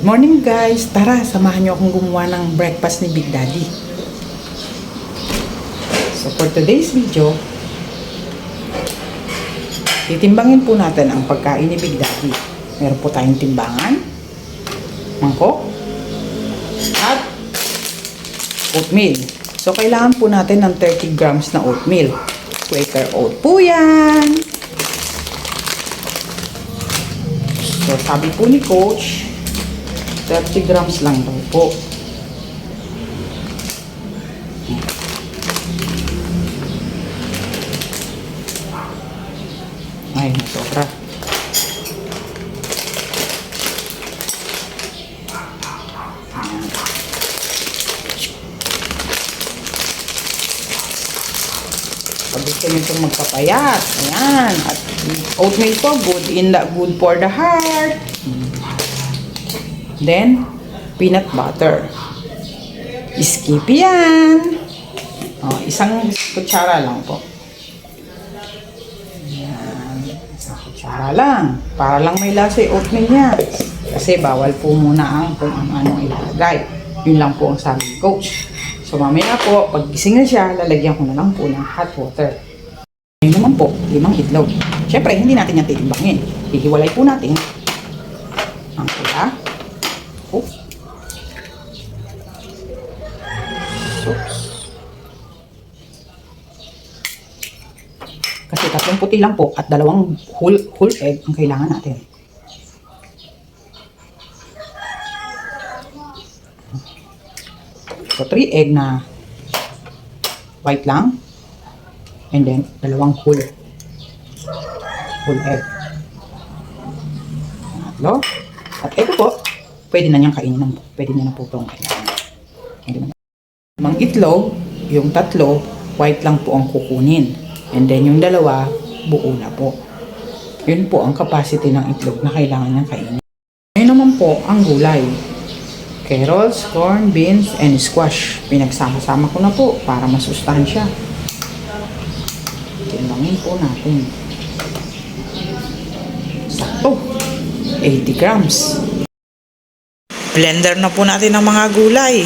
Morning guys! Tara, samahan niyo akong gumawa ng breakfast ni Big Daddy. So for today's video, titimbangin po natin ang pagkain ni Big Daddy. Meron po tayong timbangan, mangkok, at oatmeal. So kailangan po natin ng 30 grams na oatmeal. Quaker oat po yan. So sabi po ni Coach, 30 grams lang daw po. Ay, nasobra. Pag gusto nyo itong magpapayat, ayan. At oatmeal po, good for the heart. Then, peanut butter. Skippy yan. Oh, isang kutsara lang po. Yan. Isang kutsara lang. Para lang may lasa yung oatmeal niya. Kasi bawal po muna ang kung ano ilalagay. Yun lang po ang sabi ni Coach. So, mamaya po, pag gising na siya, lalagyan ko na lang po ng hot water. Ngayon naman po, 5 itlog. Siyempre, hindi natin yan titimbangin. Hihiwalay po natin ang pula. Oops. Kasi 3 puti lang po at 2 whole egg ang kailangan natin. So 3 egg na white lang and then 2 whole egg. Tatlo. At ito po, pwede na niyang kainin. Pwede niya na po itong kainin. Mang itlog, yung 3, white lang po ang kukunin. And then yung 2, buo na po. Yun po ang capacity ng itlog na kailangan niyang kainin. Ngayon naman po ang gulay. Carrots, corn, beans, and squash. Pinagsama-sama ko na po para masustansya. Timbangin po natin. Sakto. 80 grams. Blender na po natin ang mga gulay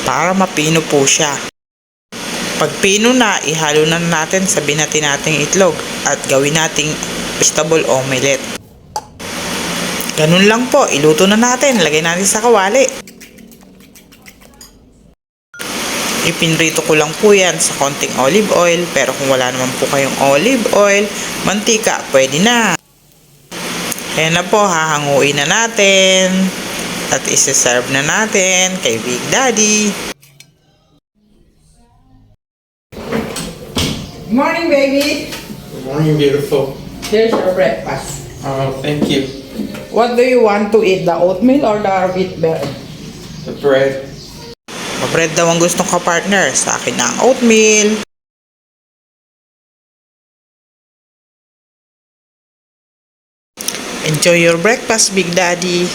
para mapino po siya. Pag pino na, ihalo na natin sa binati nating itlog at gawin nating vegetable omelette. Ganun lang po, iluto na natin. Lagay natin sa kawali. Ipinrito ko lang po yan sa konting olive oil, pero kung wala naman po kayong olive oil, mantika, pwede na. Ayan na po, hahanguin na natin at isi-serve na natin kay Big Daddy. Good morning, baby. Good morning, beautiful. Here's your breakfast. Oh, thank you. What do you want to eat? The oatmeal or the wheat bread? The bread. Bread daw ang gustong ka-partner. Sa akin na ang oatmeal. Enjoy your breakfast, Big Daddy.